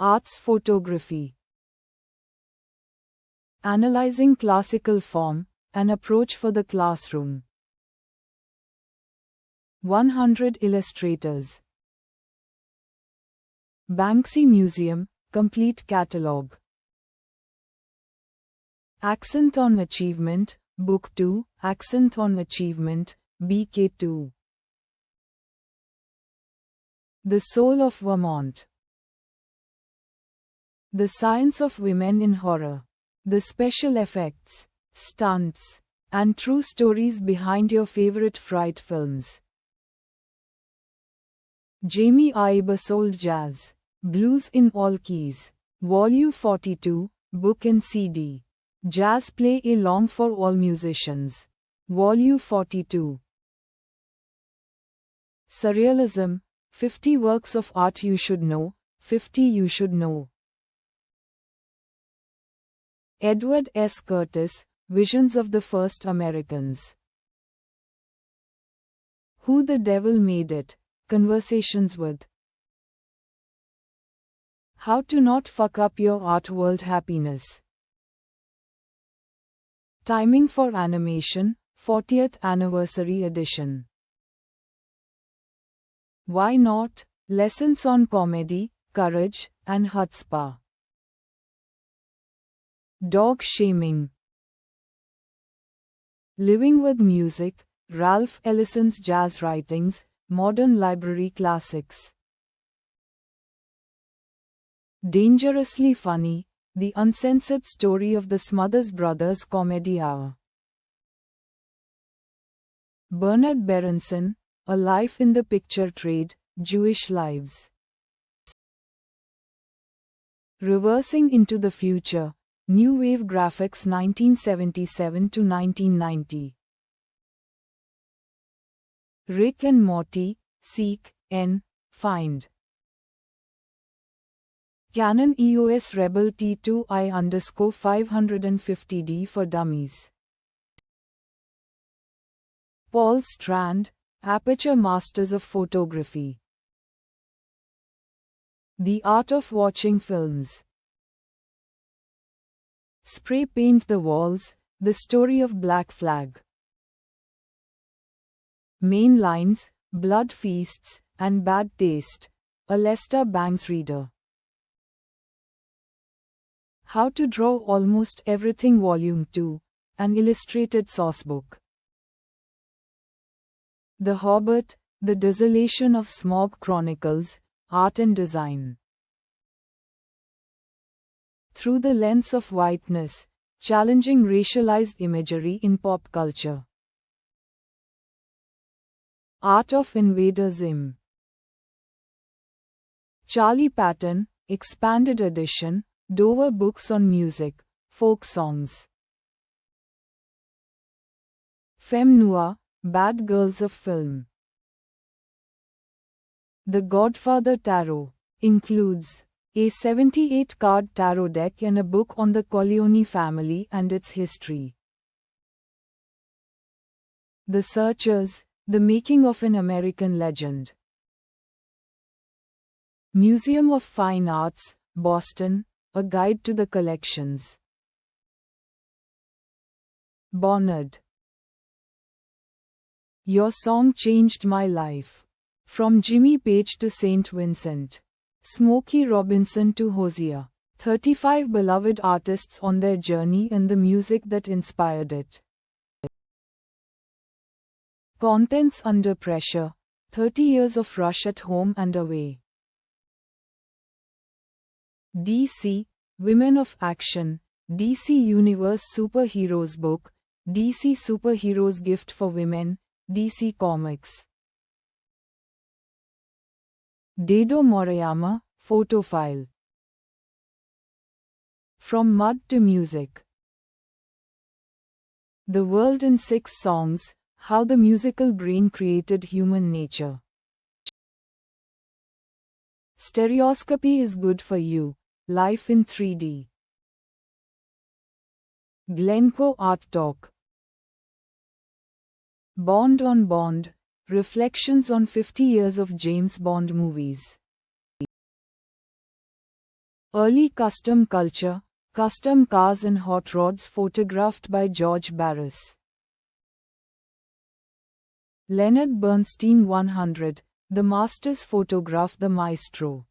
Arts photography. Analyzing classical form, an approach for the classroom. 100 illustrators. Banksy Museum, complete catalogue. Accent on Achievement, Book 2, Accent on Achievement, BK2. The Soul of Vermont. The Science of Women in Horror. The special effects, stunts, and true stories behind your favorite fright films. Jamie Ibe Soul Jazz, Blues in All Keys, Volume 42, Book and CD. Jazz Play Along for All Musicians. Volume 42. Surrealism, 50 Works of Art You Should Know, 50 You Should Know. Edward S. Curtis, Visions of the First Americans. Who the Devil Made It? Conversations with. How to Not Fuck Up Your Art World Happiness. Timing for Animation, 40th Anniversary Edition. Why Not? Lessons on Comedy, Courage, and Chutzpah. Dog Shaming. Living with Music, Ralph Ellison's Jazz Writings, Modern Library Classics. Dangerously Funny, the uncensored story of the Smothers Brothers Comedy Hour. Bernard Berenson, A Life in the Picture Trade, Jewish Lives. Reversing into the Future, New Wave Graphics 1977 to 1990. Rick and Morty, Seek, and Find. Canon EOS Rebel T2I_550D for Dummies. Paul Strand, Aperture Masters of Photography. The Art of Watching Films. Spray Paint the Walls, The Story of Black Flag. Main Lines, Blood Feasts, and Bad Taste, a Lester Bangs reader. How to Draw Almost Everything Volume 2, an illustrated sourcebook. The Hobbit, The Desolation of Smaug Chronicles, Art and Design. Through the Lens of Whiteness, Challenging Racialized Imagery in Pop Culture. Art of Invader Zim. Charlie Patton, Expanded Edition, Dover Books on Music, Folk Songs. Femme Noir, Bad Girls of Film. The Godfather Tarot includes a 78-card tarot deck and a book on the Corleone family and its history. The Searchers, The Making of an American Legend. Museum of Fine Arts, Boston, A Guide to the Collections. Bonnard. Your Song Changed My Life. From Jimmy Page to St. Vincent. Smokey Robinson to Hosea. 35 beloved artists on their journey and the music that inspired it. Contents Under Pressure. 30 Years of Rush at Home and Away. DC, Women of Action, DC Universe Superheroes Book, DC Superheroes Gift for Women, DC Comics. Dado Moriyama, Photophile. From Mud to Music. The World in 6 Songs, How the Musical Brain Created Human Nature. Stereoscopy is Good for You, Life in 3D. Glencoe Art Talk. Bond on Bond, Reflections on 50 Years of James Bond Movies. Early custom culture, custom cars and hot rods photographed by George Barris. Leonard Bernstein 100, the Masters photograph the Maestro.